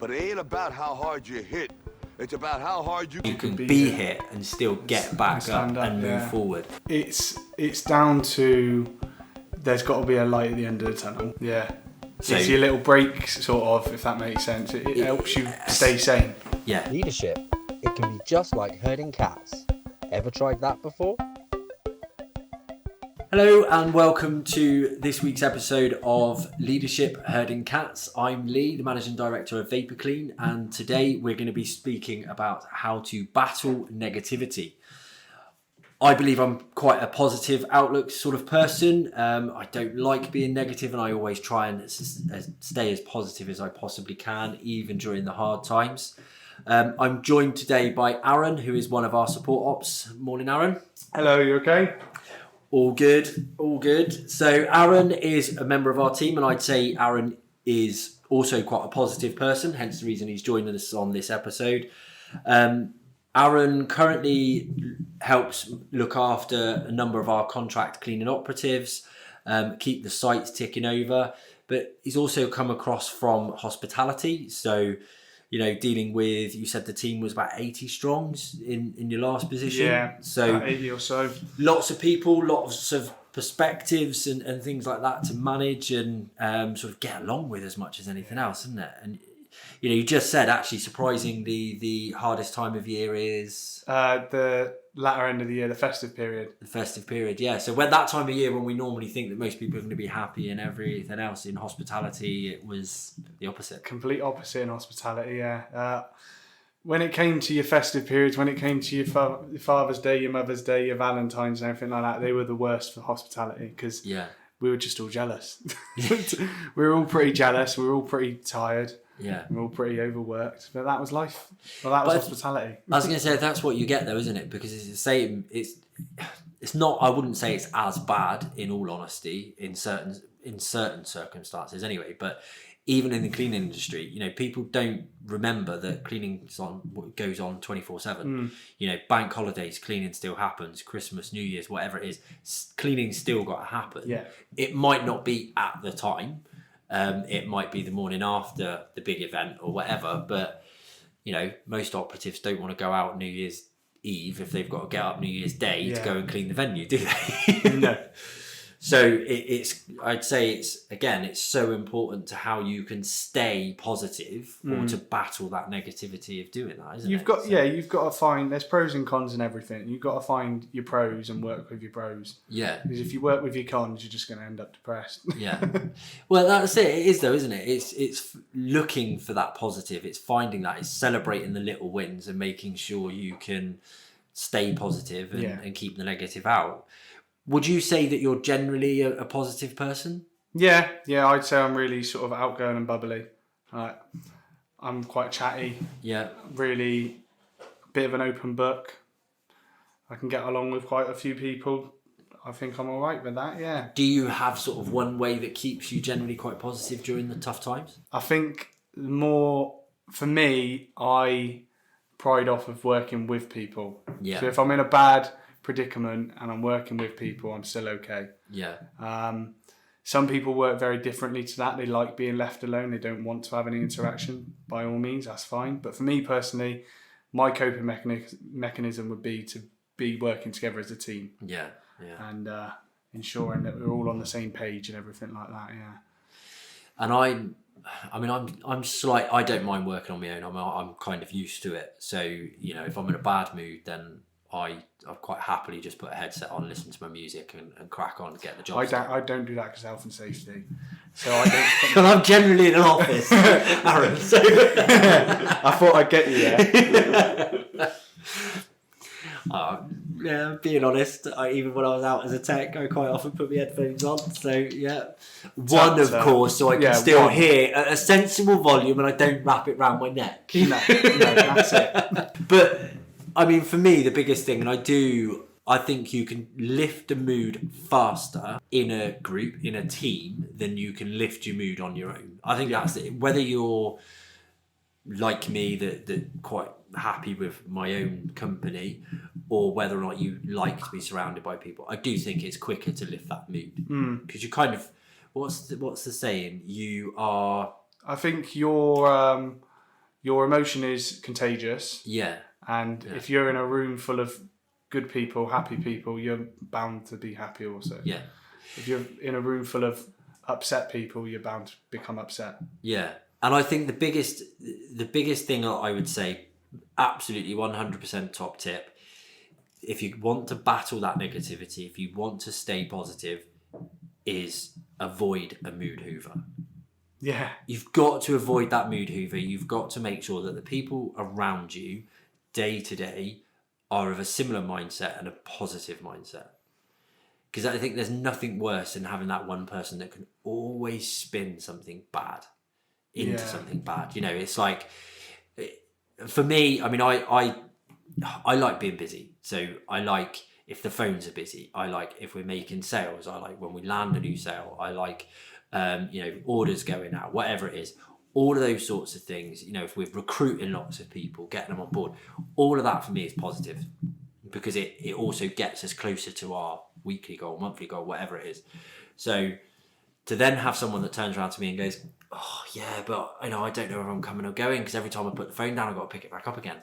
But it ain't about how hard you hit. It's about how hard you can be hit and still get back up and move forward. It's down to there's got to be a light at the end of the tunnel. Yeah. So, it's your little break, sort of, if that makes sense. It helps you stay sane. Yeah. Leadership, it can be just like herding cats. Ever tried that before? Hello and welcome to this week's episode of Leadership Herding Cats. I'm Lee, the Managing Director of Vapor Clean, and today we're going to be speaking about how to battle negativity. I believe I'm quite a positive outlook sort of person. I don't like being negative, and I always try and stay as positive as I possibly can, even during the hard times. I'm joined today by Aaron, who is one of our support ops. Morning, Aaron. Hello, you okay? All good, all good. So Aaron is a member of our team, and I'd say Aaron is also quite a positive person, hence the reason he's joining us on this episode. Aaron currently helps look after a number of our contract cleaning operatives, keep the sites ticking over, but he's also come across from hospitality. So, you know, dealing with, you said the team was about 80 strongs in your last position. Yeah, so about 80 or so. Lots of people, lots of perspectives and things like that to manage and sort of get along with as much as anything else, isn't it? And, you know, you just said, actually, surprisingly, the hardest time of year is... the latter end of the year, the festive period. The festive period, yeah. So when that time of year when we normally think that most people are going to be happy and everything else, in hospitality, it was the opposite. Complete opposite in hospitality, yeah. When it came to your festive periods, when it came to your Father's Day, your Mother's Day, your Valentine's and everything like that, they were the worst for hospitality because we were just all jealous. We were all pretty jealous. We were all pretty tired. Yeah. We're all pretty overworked, but that was life. Well, that was hospitality. I was going to say, that's what you get though, isn't it? Because it's the same, it's not, I wouldn't say it's as bad, in all honesty, in certain circumstances anyway, but even in the cleaning industry, you know, people don't remember that cleaning goes on 24/7. You know, bank holidays, cleaning still happens, Christmas, New Year's, whatever it is, cleaning's still got to happen. Yeah. It might not be at the time. It might be the morning after the big event or whatever, but you know, most operatives don't want to go out New Year's Eve if they've got to get up New Year's Day to go and clean the venue, do they? No. So I'd say it's so important to how you can stay positive or to battle that negativity of doing that, isn't it? You've got to find, there's pros and cons in everything. You've got to find your pros and work with your pros. Yeah. Because if you work with your cons, you're just going to end up depressed. Yeah. Well, that's it. It is though, isn't it? It's looking for that positive. It's finding that. It's celebrating the little wins and making sure you can stay positive and keep the negative out. Would you say that you're generally a positive person? Yeah, I'd say I'm really sort of outgoing and bubbly. I'm quite chatty. Yeah. Really a bit of an open book. I can get along with quite a few people. I think I'm all right with that, yeah. Do you have sort of one way that keeps you generally quite positive during the tough times? I think more, for me, I pride off of working with people. Yeah. So if I'm in a bad predicament and I'm working with people, I'm still okay. Yeah. Some people work very differently to that. They like being left alone. They don't want to have any interaction. By all means, that's fine. But for me personally, my coping mechanism would be to be working together as a team. Yeah. And ensuring that we're all on the same page and everything like that. Yeah. And I'm slight. I don't mind working on my own. I'm kind of used to it. So you know, if I'm in a bad mood, then I quite happily just put a headset on, listen to my music and crack on, get the job done. I don't do that because health and safety. So I don't. Well, I'm generally in an office, Aaron. So I thought I'd get you there. Yeah, being honest, even when I was out as a tech, I quite often put my headphones on. So yeah, of course, so I can still hear at a sensible volume and I don't wrap it round my neck. No, that's it. But I mean, for me, the biggest thing, and I think you can lift a mood faster in a group, in a team, than you can lift your mood on your own. I think that's it. Whether you're like me, that quite happy with my own company, or whether or not you like to be surrounded by people, I do think it's quicker to lift that mood. Because you kind of, what's the saying? You are... I think you're... your emotion is contagious. Yeah. And if you're in a room full of good people, happy people, you're bound to be happy also. Yeah. If you're in a room full of upset people, you're bound to become upset. Yeah. And I think the biggest thing that I would say, absolutely 100% top tip, if you want to battle that negativity, if you want to stay positive, is avoid a mood hoover. Yeah. You've got to avoid that mood hoover. You've got to make sure that the people around you, day to day, are of a similar mindset and a positive mindset. Because I think there's nothing worse than having that one person that can always spin something bad into something bad. You know, it's like, for me, I mean, I like being busy. So I like if the phones are busy. I like if we're making sales. I like when we land a new sale. I like, orders going out, whatever it is. All of those sorts of things, if we're recruiting lots of people, getting them on board, all of that for me is positive, because it also gets us closer to our weekly goal, monthly goal, whatever it is. So to then have someone that turns around to me and goes, oh yeah, but I don't know if I'm coming or going, because every time I put the phone down, I've got to pick it back up again.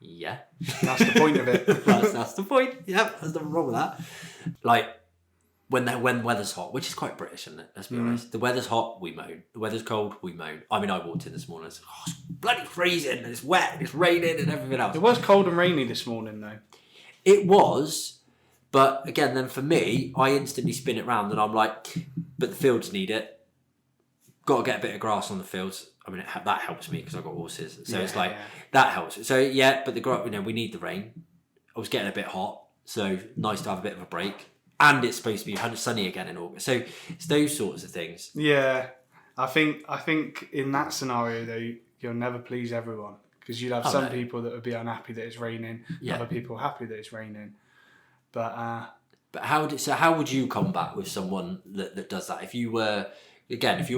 Yeah. That's the point of it. that's the point. Yep, there's nothing wrong with that. Like, when the weather's hot, which is quite British, isn't it? Let's be honest. The weather's hot, we moan. The weather's cold, we moan. I mean, I walked in this morning and said, oh, it's bloody freezing, and it's wet, and it's raining, and everything else. It was cold and rainy this morning, though. It was, but again, then for me, I instantly spin it round, and I'm like, but the fields need it. Got to get a bit of grass on the fields. I mean, that helps me because I've got horses. So it's like, that helps. So yeah, but we need the rain. I was getting a bit hot, so nice to have a bit of a break. And it's supposed to be sunny again in August. So it's those sorts of things. Yeah. I think in that scenario, though, you'll never please everyone. Because you'll have some people that would be unhappy that it's raining, other people happy that it's raining. But how would you combat with someone that does that? If you were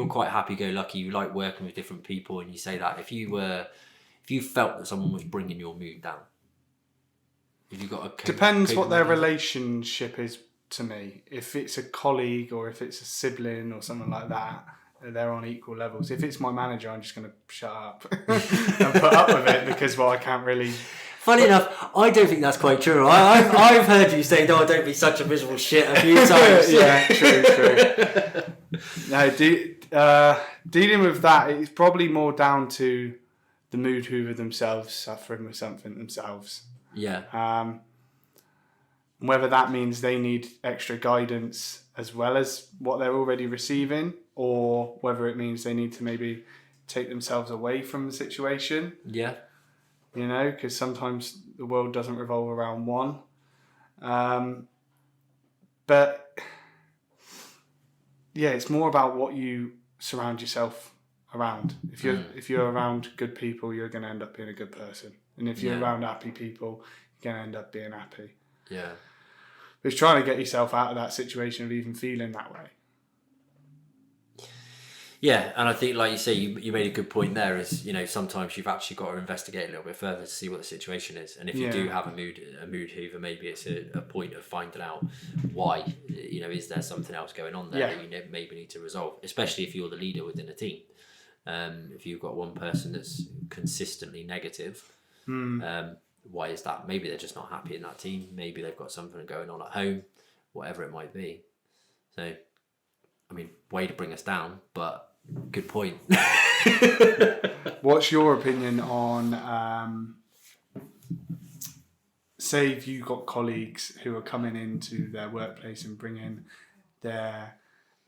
quite happy-go-lucky, you like working with different people, and you say that, if you felt that someone was bringing your mood down, if you got a depends what their relationship is to me. If it's a colleague or if it's a sibling or something like that, they're on equal levels. If it's my manager, I'm just going to shut up and put up with it because, I can't really... Funny enough, I don't think that's quite true. I've heard you say, "No, don't be such a miserable shit" a few times. Yeah, true. No, dealing with that, it's probably more down to the mood hoover themselves suffering with something themselves. Yeah. Whether that means they need extra guidance as well as what they're already receiving, or whether it means they need to maybe take themselves away from the situation. Yeah. Because sometimes the world doesn't revolve around one. But yeah, it's more about what you surround yourself around. If you're around good people, you're going to end up being a good person. And if you're around happy people, you're going to end up being happy. Yeah. But it's trying to get yourself out of that situation of even feeling that way. Yeah, and I think, like you say, you made a good point there. Is sometimes you've actually got to investigate a little bit further to see what the situation is, and if you do have a mood hoover, maybe it's a point of finding out why. Is there something else going on there that you maybe need to resolve, especially if you're the leader within a team. If you've got one person that's consistently negative, why is that? Maybe they're just not happy in that team. Maybe they've got something going on at home, whatever it might be. So, I mean, way to bring us down, but good point. What's your opinion on, say if you've got colleagues who are coming into their workplace and bringing their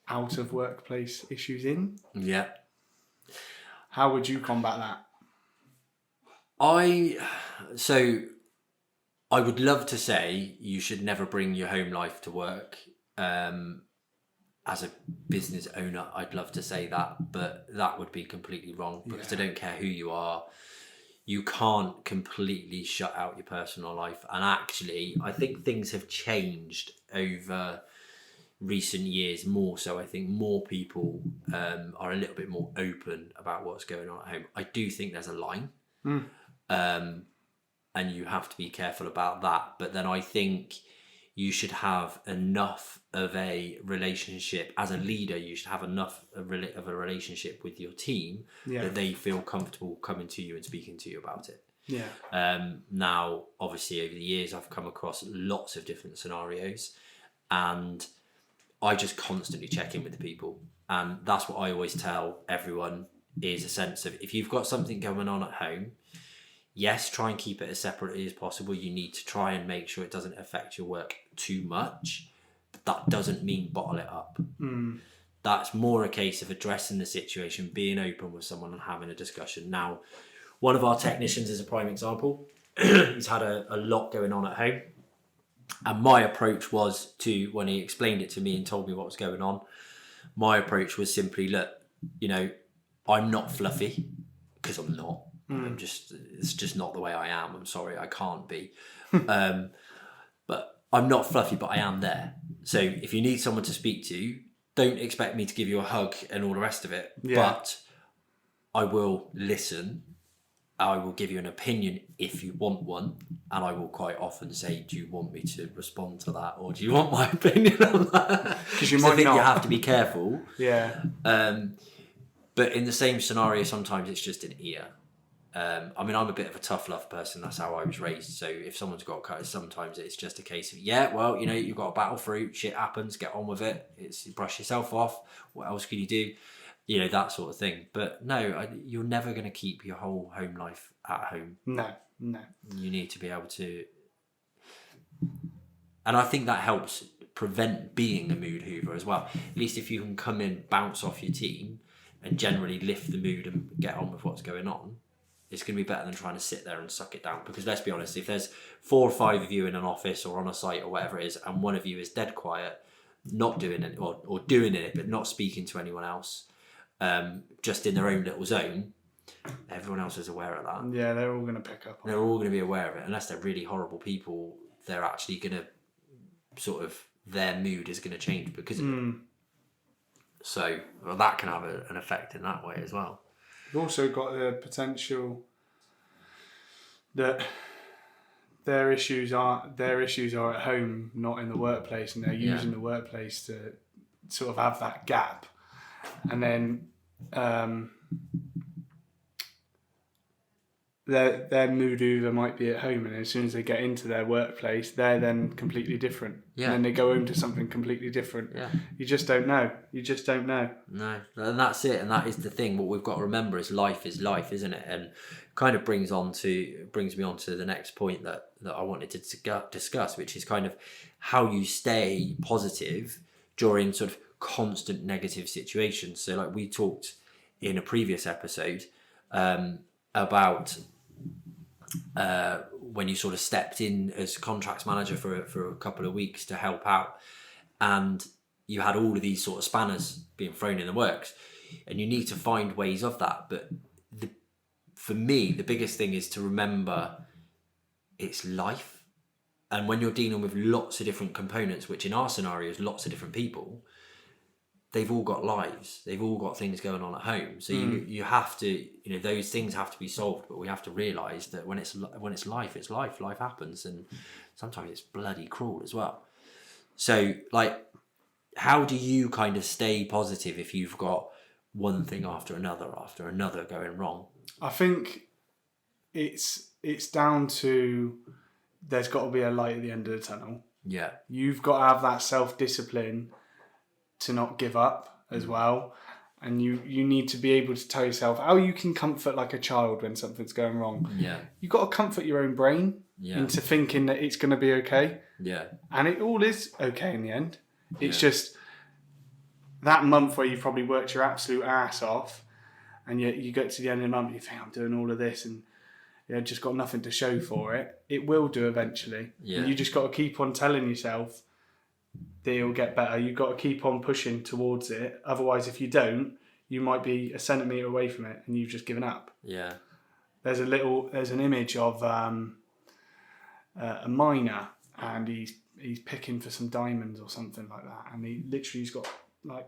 out of workplace issues in? Yeah. How would you combat that? I would love to say you should never bring your home life to work. As a business owner, I'd love to say that, but that would be completely wrong, because I don't care who you are. You can't completely shut out your personal life. And actually, I think things have changed over recent years more so. I think more people are a little bit more open about what's going on at home. I do think there's a line. And you have to be careful about that. But then I think you should have enough of a relationship as a leader. You should have enough of a relationship with your team that they feel comfortable coming to you and speaking to you about it. Now, obviously, over the years, I've come across lots of different scenarios, and I just constantly check in with the people. And that's what I always tell everyone, is a sense of, if you've got something going on at home, yes, try and keep it as separately as possible. You need to try and make sure it doesn't affect your work too much, but that doesn't mean bottle it up. That's more a case of addressing the situation, being open with someone and having a discussion. Now, one of our technicians is a prime example. He's had a lot going on at home. And my approach was to, when he explained it to me and told me what was going on, my approach was simply, look, you know, I'm not fluffy, because I'm not. It's just not the way I am. I'm sorry, I can't be. But I'm not fluffy, but I am there. So if you need someone to speak to, don't expect me to give you a hug and all the rest of it. But I will listen. I will give you an opinion if you want one, and I will quite often say, do you want me to respond to that, or do you want my opinion on that? Because I think you have to be careful. But in the same scenario, sometimes it's just an ear. I mean, I'm a bit of a tough love person. That's how I was raised. So if someone's got cut, sometimes it's just a case of, well, you know, you've got to battle through. Shit happens. Get on with it. It's, you brush yourself off. What else can you do? You know, that sort of thing. But no, you're never going to keep your whole home life at home. No. You need to be able to... And I think that helps prevent being a mood hoover as well. At least if you can come in, bounce off your team, and generally lift the mood and get on with what's going on, it's going to be better than trying to sit there and suck it down. Because let's be honest, if there's 4 or 5 of you in an office or on a site or whatever it is, and one of you is dead quiet, not doing it, or doing it, but not speaking to anyone else, just in their own little zone, everyone else is aware of that. Yeah, they're all going to pick up on it. They're all going to be aware of it. Unless they're really horrible people, they're actually going to sort of, their mood is going to change because of it. So that can have an effect in that way as well. You've also got the potential that their issues are at home, not in the workplace, and they're using the workplace to sort of have that gap. And then their mood hoover might be at home, and as soon as they get into their workplace, they're then completely different. And then they go home to something completely different. You just don't know. No, and that's it. And that is the thing. What we've got to remember is life, isn't it? And kind of brings me on to the next point that I wanted to discuss, which is kind of how you stay positive during sort of constant negative situations. So like we talked in a previous episode about when you sort of stepped in as contracts manager for a couple of weeks to help out, and you had all of these sort of spanners being thrown in the works, and you need to find ways of that. But for me, the biggest thing is to remember it's life. And when you're dealing with lots of different components, which in our scenario is lots of different people, they've all got lives. They've all got things going on at home. So you have to, you know, those things have to be solved. But we have to realise that when it's life, it's life. Life happens, and sometimes it's bloody cruel as well. So, like, how do you kind of stay positive if you've got one thing after another going wrong? I think it's down to, there's got to be a light at the end of the tunnel. Yeah. You've got to have that self-discipline to not give up as well. And you need to be able to tell yourself how you can comfort like a child when something's going wrong. Yeah. You've got to comfort your own brain into thinking that it's going to be okay. Yeah. And it all is okay in the end. It's just that month where you've probably worked your absolute ass off, and you get to the end of the month and you think, I'm doing all of this and just got nothing to show for it. It will do eventually. Yeah. And you just got to keep on telling yourself that it'll get better. You've got to keep on pushing towards it. Otherwise, if you don't, you might be a centimetre away from it and you've just given up. Yeah. There's an image of a miner, and he's picking for some diamonds or something like that, and he's got like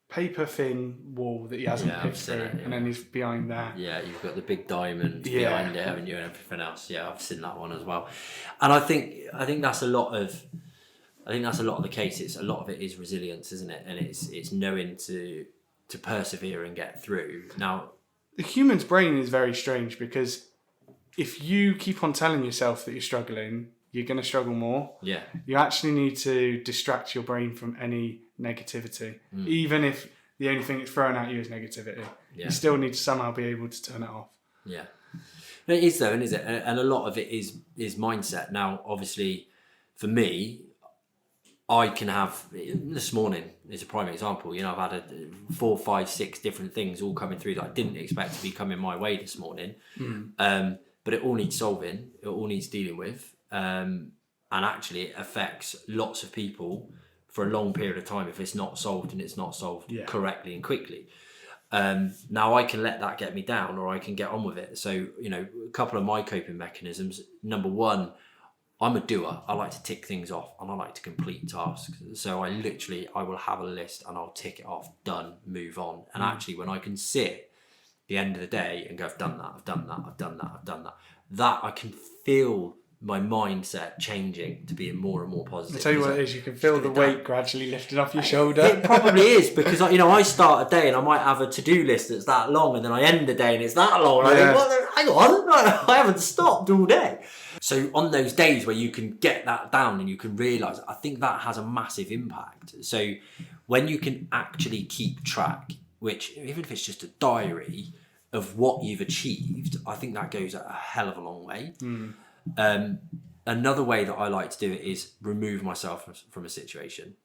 paper thin wall that he hasn't picked through, and then he's behind there. Yeah, you've got the big diamond behind it, haven't you, and everything else. Yeah, I've seen that one as well. And I think that's a lot of I think that's a lot of the case. It's a lot of it is resilience, isn't it? And it's knowing to persevere and get through. Now, the human's brain is very strange because if you keep on telling yourself that you're struggling, you're going to struggle more. Yeah. You actually need to distract your brain from any negativity, even if the only thing it's throwing at you is negativity. Yeah. You still need to somehow be able to turn it off. Yeah. It is though, isn't it? And a lot of it is mindset. Now, obviously, for me, I can have, this morning is a prime example, you know, I've had 4, 5, 6 different things all coming through that I didn't expect to be coming my way this morning. But it all needs solving, it all needs dealing with. And actually it affects lots of people for a long period of time if it's not solved and it's not solved correctly and quickly. Now I can let that get me down or I can get on with it. So, you know, a couple of my coping mechanisms. Number one, I'm a doer. I like to tick things off and I like to complete tasks. So I will have a list and I'll tick it off, done, move on. And actually when I can sit at the end of the day and go, I've done that, I've done that, I've done that, I've done that I can feel my mindset changing to being more and more positive. I'll tell you what it is, you can feel the weight gradually lifting off your shoulder. It probably is, because you know, I start a day and I might have a to-do list that's that long and then I end the day and it's that long and I think, well, hang on, I haven't stopped all day. So on those days where you can get that down and you can realise, I think that has a massive impact. So when you can actually keep track, which even if it's just a diary of what you've achieved, I think that goes a hell of a long way. Another way that I like to do it is remove myself from a situation.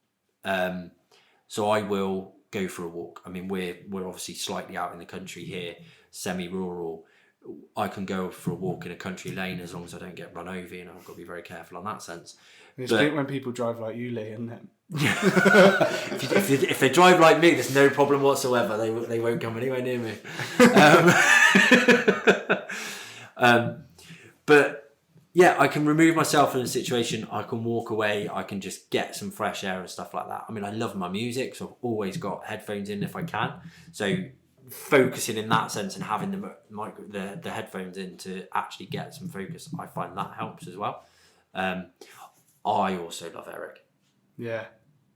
So I will go for a walk. I mean, we're obviously slightly out in the country here, semi-rural. I can go for a walk in a country lane as long as I don't get run over. You know, I've got to be very careful on that sense. It's great when people drive like you, Lee, isn't it? if they drive like me, there's no problem whatsoever. They won't come anywhere near me. But yeah, I can remove myself from the situation. I can walk away. I can just get some fresh air and stuff like that. I mean, I love my music, so I've always got headphones in if I can. So focusing in that sense and having the headphones in to actually get some focus, I find that helps as well. I also love Eric. Yeah.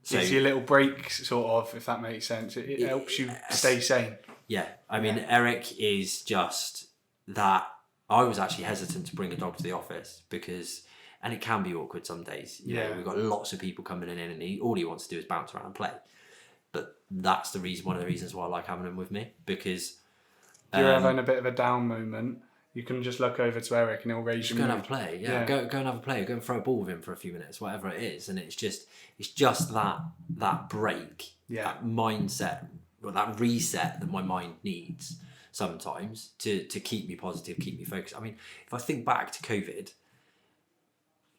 So it's your little break, sort of, if that makes sense. It helps you stay sane. Yeah. I mean, Eric is just that. I was actually hesitant to bring a dog to the office and it can be awkward some days. You know, we've got lots of people coming in and all he wants to do is bounce around and play. But that's one of the reasons why I like having him with me, because if you're having a bit of a down moment, you can just look over to Eric and he'll raise your mood. Go and have a play. Yeah. Go and have a play. Go and throw a ball with him for a few minutes, whatever it is. And it's just that break, that mindset, or that reset that my mind needs sometimes to keep me positive, keep me focused. I mean, if I think back to COVID,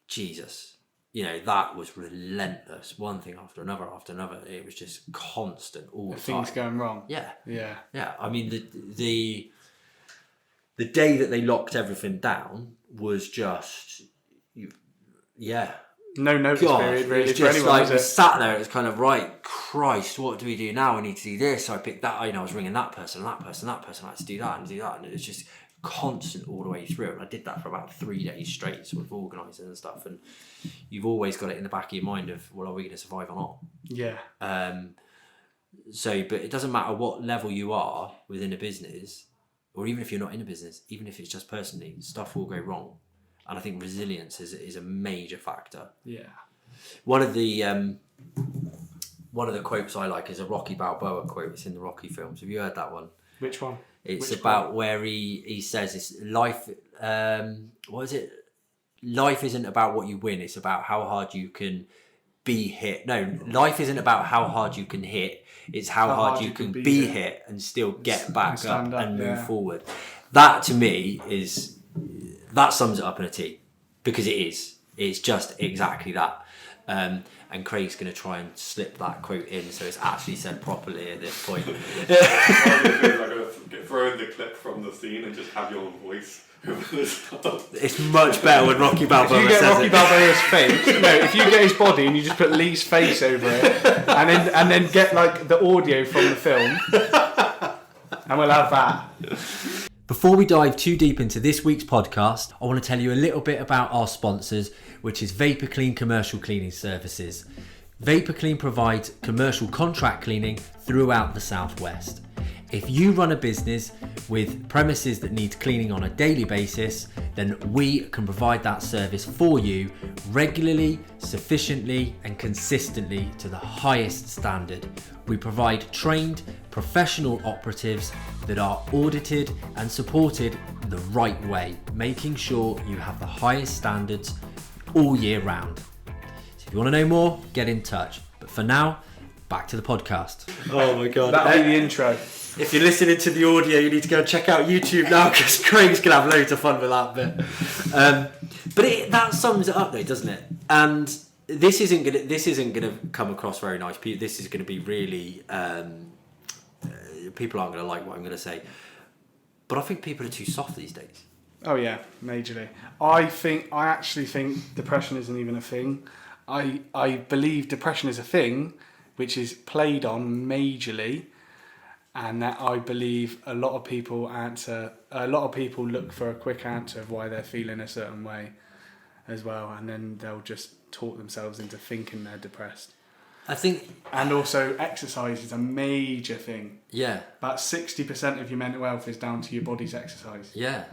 Jesus, you know, that was relentless. One thing after another. It was just constant all the time. Things going wrong. Yeah. I mean, the day that they locked everything down was just, no notice period really. It was just like we sat there. It was kind of, right, Christ, what do we do now? We need to do this. So I picked that. I was ringing that person. I had to do that, and it was just constant all the way through. And I did that for about 3 days straight, sort of organising and stuff. And you've always got it in the back of your mind of, well, are we going to survive or not? Yeah. So, but it doesn't matter what level you are within a business, or even if you're not in a business, even if it's just personally, stuff will go wrong. And I think resilience is a major factor. Yeah. One of the quotes I like is a Rocky Balboa quote. It's in the Rocky films. Have you heard that one? Which one? It's about where he says it's life. What is it? Life isn't about what you win. It's about how hard you can be hit. No, life isn't about how hard you can hit. It's how hard you can be hit and still get back up and move forward. That to me that sums it up in a T, because it is. It's just exactly that. And Craig's going to try and slip that quote in so it's actually said properly at this point. I'm going to throw in the clip from the scene and just have your voice over the stuff. It's much better when Rocky Balboa says it. If you get Rocky Balboa's face, no, if you get his body and you just put Lee's face over it, and then get like the audio from the film, and we'll have that. Before we dive too deep into this week's podcast, I want to tell you a little bit about our sponsors, which is Vapor Clean Commercial Cleaning Services. Vapor Clean provides commercial contract cleaning throughout the Southwest. If you run a business with premises that need cleaning on a daily basis, then we can provide that service for you regularly, sufficiently, and consistently to the highest standard. We provide trained, professional operatives that are audited and supported the right way, making sure you have the highest standards all year round. So if you want to know more, get in touch. But for now, back to the podcast. Oh my God. That'll be the intro. If you're listening to the audio, you need to go and check out YouTube now because Craig's going to have loads of fun with that bit. But that sums it up though, doesn't it? And this isn't gonna come across very nice. This is going to be really... people aren't going to like what I'm going to say. But I think people are too soft these days. Oh yeah, majorly. I actually think depression isn't even a thing. I believe depression is a thing which is played on majorly, and that I believe a lot of people look for a quick answer of why they're feeling a certain way as well, and then they'll just talk themselves into thinking they're depressed. I think... And also exercise is a major thing. Yeah. About 60% of your mental health is down to your body's exercise. Yeah.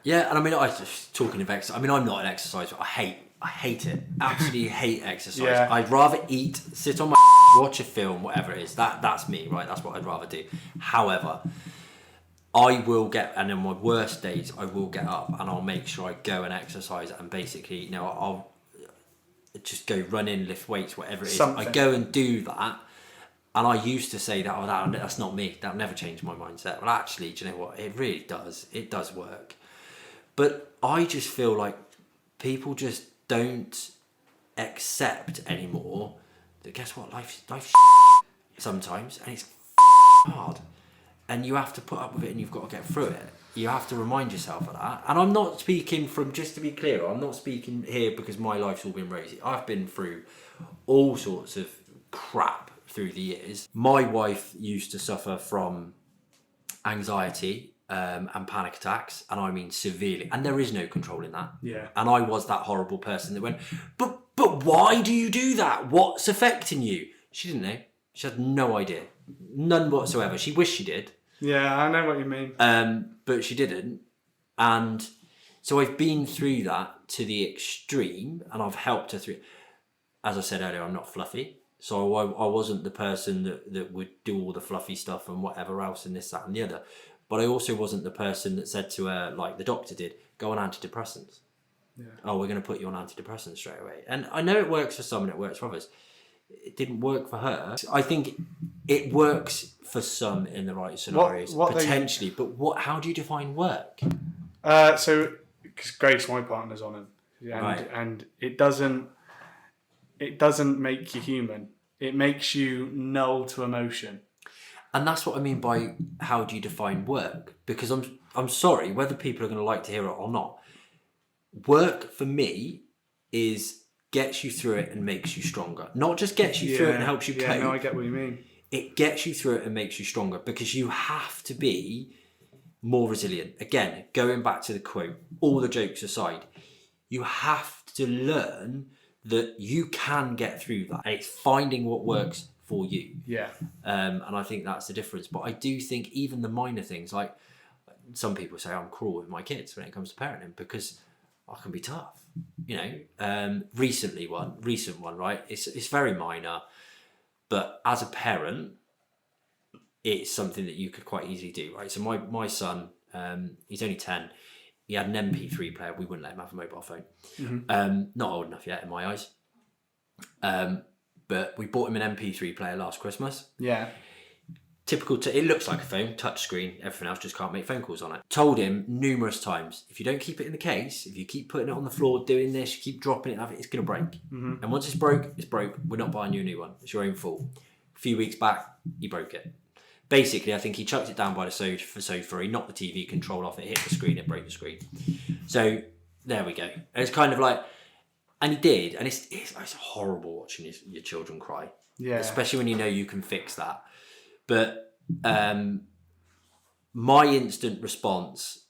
Yeah, and I mean, I just talking of exercise, I mean, I'm not an exerciser. I hate it. Absolutely hate exercise. Yeah. I'd rather eat, sit on my watch a film, whatever it is. That's me, right? That's what I'd rather do. However, I will get, and on my worst days, I will get up and I'll make sure I go and exercise, and basically, you know, I'll just go running, lift weights, whatever it is. Something. I go and do that. And I used to say that, that's not me. That'll never change my mindset. Well, actually, do you know what? It really does. It does work. But I just feel like people just don't accept anymore that, guess what? Life's sometimes, and it's hard. And you have to put up with it, and you've got to get through it. You have to remind yourself of that. And I'm not speaking from, just to be clear, I'm not speaking here because my life's all been rosy. I've been through all sorts of crap through the years. My wife used to suffer from anxiety and panic attacks, and I mean severely. And there is no controlling that. Yeah. And I was that horrible person that went, but why do you do that? What's affecting you? She didn't know. She had no idea. None whatsoever. She wished she did. Yeah, I know what you mean. But she didn't. And so I've been through that to the extreme, and I've helped her through. As I said earlier, I'm not fluffy. So I wasn't the person that would do all the fluffy stuff and whatever else and this, that and the other. But I also wasn't the person that said to her, like the doctor did, go on antidepressants. Yeah. Oh, we're going to put you on antidepressants straight away. And I know it works for some and it works for others. It didn't work for her. I think it works for some in the right scenarios, potentially. But how do you define work? So, because Grace, my partner's on it, and it doesn't make you human. It makes you null to emotion. And that's what I mean by how do you define work? Because I'm sorry, whether people are going to like to hear it or not, work for me gets you through it and makes you stronger. Not just gets you through it and helps you cope. Yeah, no, I get what you mean. It gets you through it and makes you stronger because you have to be more resilient. Again, going back to the quote, all the jokes aside, you have to learn that you can get through that. And it's finding what works for you. Yeah. And I think that's the difference. But I do think even the minor things, like some people say I'm cruel with my kids when it comes to parenting because I can be tough. You know, recent one, right? It's very minor, but as a parent, it's something that you could quite easily do, right? So my son, he's only 10. He had an MP3 player. We wouldn't let him have a mobile phone. Mm-hmm. Not old enough yet in my eyes. But we bought him an MP3 player last Christmas. Yeah. Typical, it looks like a phone, touch screen, everything else, just can't make phone calls on it. Told him numerous times, if you don't keep it in the case, if you keep putting it on the floor, doing this, you keep dropping it, it's going to break. Mm-hmm. And once it's broke, it's broke. We're not buying you a new one. It's your own fault. A few weeks back, he broke it. Basically, I think he chucked it down by the sofa, he knocked the TV control off, it hit the screen, it broke the screen. So, there we go. And it's kind of like, and he did, and it's horrible watching your children cry. Yeah. Especially when you know you can fix that. But my instant response,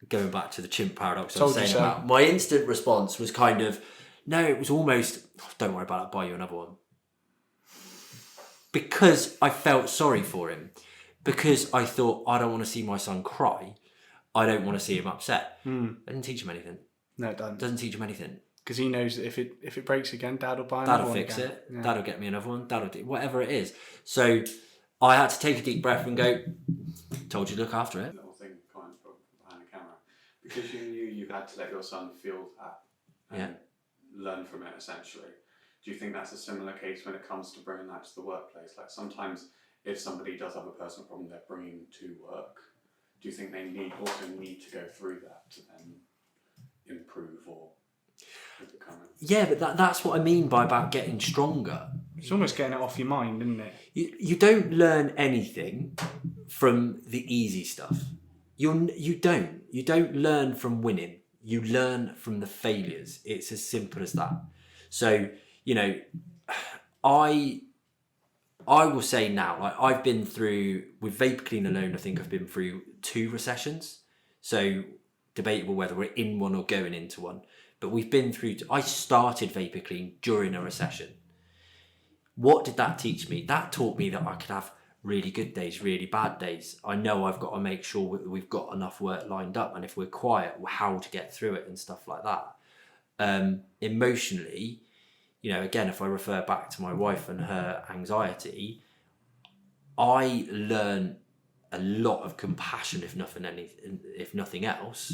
going back to the chimp paradox I was saying about, my instant response was kind of, no, it was almost, don't worry about it, I'll buy you another one. Because I felt sorry for him. Because I thought, I don't want to see my son cry. I don't want to see him upset. It didn't teach him anything. No, it doesn't. It doesn't teach him anything. Because he knows that if it breaks again, Dad will buy another one. That'll fix again. it. Yeah. That'll get me another one. That'll do whatever it is. So I had to take a deep breath and go, told you to look after it. Little thing behind the camera. Because you knew you had to let your son feel that and learn from it, essentially. Do you think that's a similar case when it comes to bringing that to the workplace? Like sometimes if somebody does have a personal problem they're bringing to work, do you think they also need to go through that to then improve or become it? Yeah, but that's what I mean by about getting stronger. It's almost getting it off your mind, isn't it? You don't learn anything from the easy stuff. You don't learn from winning. You learn from the failures. It's as simple as that. So, I will say now, like I've been through, with Vapor Clean alone, I think I've been through 2 recessions. So debatable whether we're in one or going into one. But we've been through, I started Vapor Clean during a recession. What did that teach me? That taught me that I could have really good days, really bad days. I know I've got to make sure we've got enough work lined up. And if we're quiet, how to get through it and stuff like that. Emotionally, again, if I refer back to my wife and her anxiety, I learn a lot of compassion, if nothing else,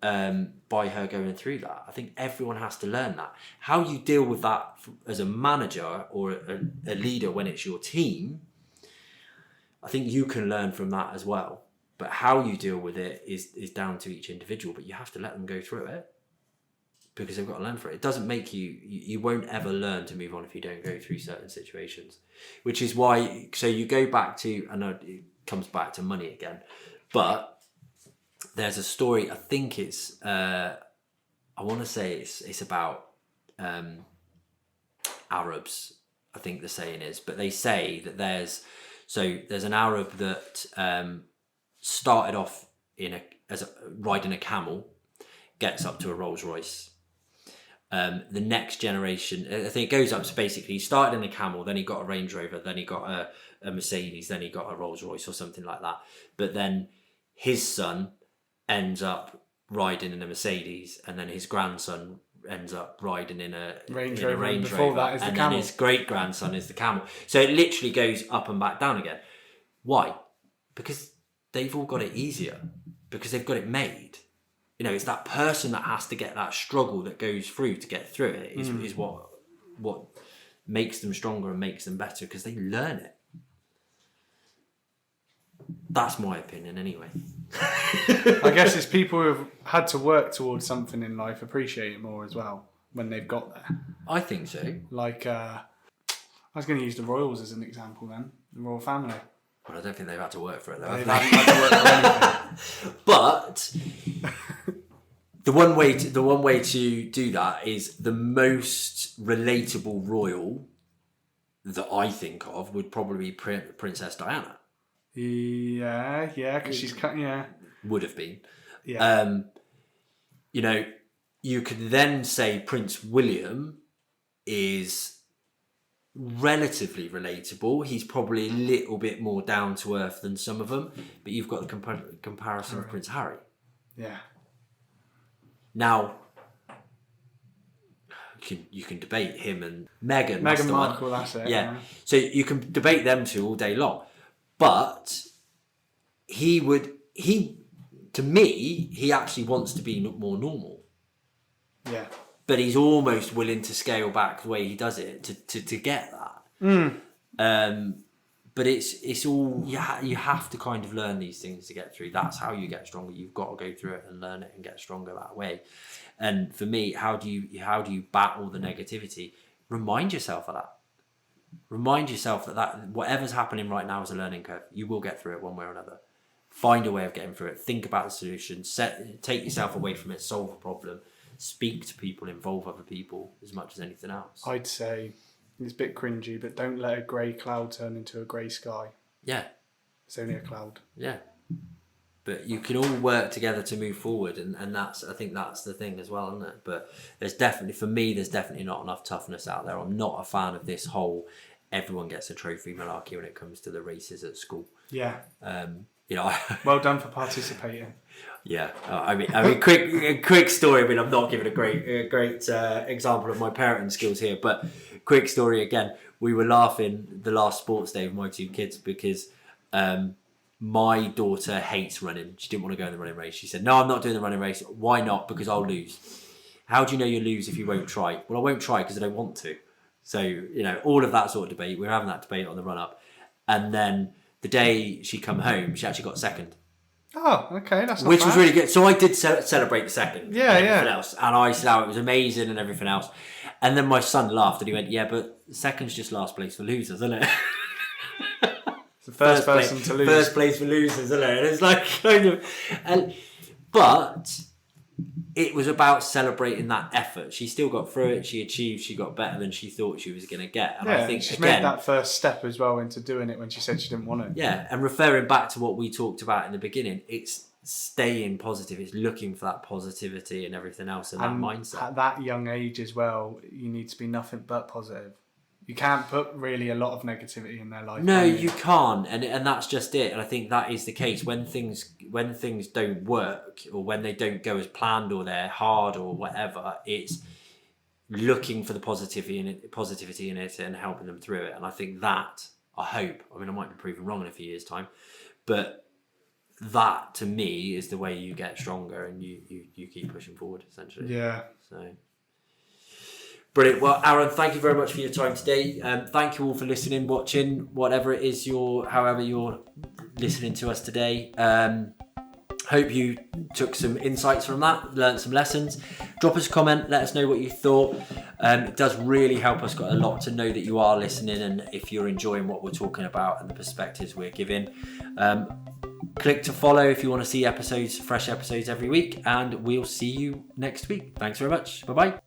by her going through that. I think everyone has to learn that. How you deal with that as a manager or a leader when it's your team, I think you can learn from that as well. But how you deal with it is down to each individual, but you have to let them go through it. Because they've got to learn for it. It doesn't make you won't ever learn to move on if you don't go through certain situations. Which is why, so you go back to, I know it comes back to money again, but there's a story, I think it's, I want to say it's about Arabs, I think the saying is, but they say that there's an Arab that started off riding a camel, gets up to a Rolls Royce. The next generation, I think it goes up to basically, he started in a camel, then he got a Range Rover, then he got a Mercedes, then he got a Rolls Royce or something like that. But then his son ends up riding in a Mercedes, and then his grandson ends up riding in a Range Rover, and then his great grandson is the camel. So it literally goes up and back down again. Why? Because they've all got it easier, because they've got it made. It's that person that has to get that struggle that goes through to get through it is what makes them stronger and makes them better, because they learn it. That's my opinion anyway. I guess it's people who have had to work towards something in life appreciate it more as well when they've got there. I think so. Like, I was going to use the Royals as an example then, the royal family. Well, I don't think they've had to work for it though. They've had to work for anything. But the one way to do that is the most relatable royal that I think of would probably be Princess Diana. Yeah, because she's cut. Yeah, would have been. Yeah. You could then say Prince William is relatively relatable. He's probably a little bit more down to earth than some of them, but you've got the comparison of Prince Harry. Yeah. Now, you can debate him and Meghan. Meghan Markle, that's it. Yeah. So you can debate them two all day long, but to me, he actually wants to be more normal. Yeah. But he's almost willing to scale back the way he does it to get that. But it's all you have to kind of learn these things to get through. That's how you get stronger. You've got to go through it and learn it and get stronger that way. And for me, how do you battle the negativity? Remind yourself of that. Remind yourself that whatever's happening right now is a learning curve. You will get through it one way or another. Find a way of getting through it. Think about the solution. Take yourself away from it. Solve a problem. Speak to people, involve other people as much as anything else. I'd say it's a bit cringy, but don't let a grey cloud turn into a grey sky. Yeah. It's only a cloud. Yeah. But you can all work together to move forward, and I think that's the thing as well, isn't it? But there's definitely not enough toughness out there. I'm not a fan of this whole everyone gets a trophy malarkey when it comes to the races at school. Yeah. You know, well done for participating. Yeah, I mean, quick story. I mean, I'm not giving a great example of my parenting skills here, but quick story again. We were laughing the last sports day with my two kids because my daughter hates running. She didn't want to go in the running race. She said, "No, I'm not doing the running race." Why not? Because I'll lose. How do you know you lose if you won't try? Well, I won't try because I don't want to. So, you know, all of that sort of debate. We were having that debate on the run up, and then the day she come home, she actually got second. Oh, okay, that's not which bad. was really good. So I did celebrate the second. Yeah, and everything else, and I said how it was amazing and everything else. And then my son laughed and he went, "Yeah, but second's just last place for losers, isn't it?" The first person to lose. First place for losers, isn't it? And it's like kind of, but it was about celebrating that effort. She still got through it. She achieved. She got better than she thought she was going to get. And I think she again, made that first step as well into doing it when she said she didn't want it. Yeah, and referring back to what we talked about in the beginning, it's staying positive. It's looking for that positivity and everything else and that mindset. At that young age as well, you need to be nothing but positive. You can't put really a lot of negativity in their life. No, you can't, and that's just it. And I think that is the case when things don't work or when they don't go as planned or they're hard or whatever. It's looking for the positivity in it and helping them through it. And I think that, I hope, I mean, I might be proven wrong in a few years' time, but that to me is the way you get stronger and you keep pushing forward, essentially. Yeah. So. Brilliant. Well, Aaron, thank you very much for your time today. Thank you all for listening, watching, whatever it is however you're listening to us today. Hope you took some insights from that, learned some lessons. Drop us a comment, let us know what you thought. It does really help us, got a lot to know that you are listening and if you're enjoying what we're talking about and the perspectives we're giving. Click to follow if you want to see fresh episodes every week, and we'll see you next week. Thanks very much. Bye-bye.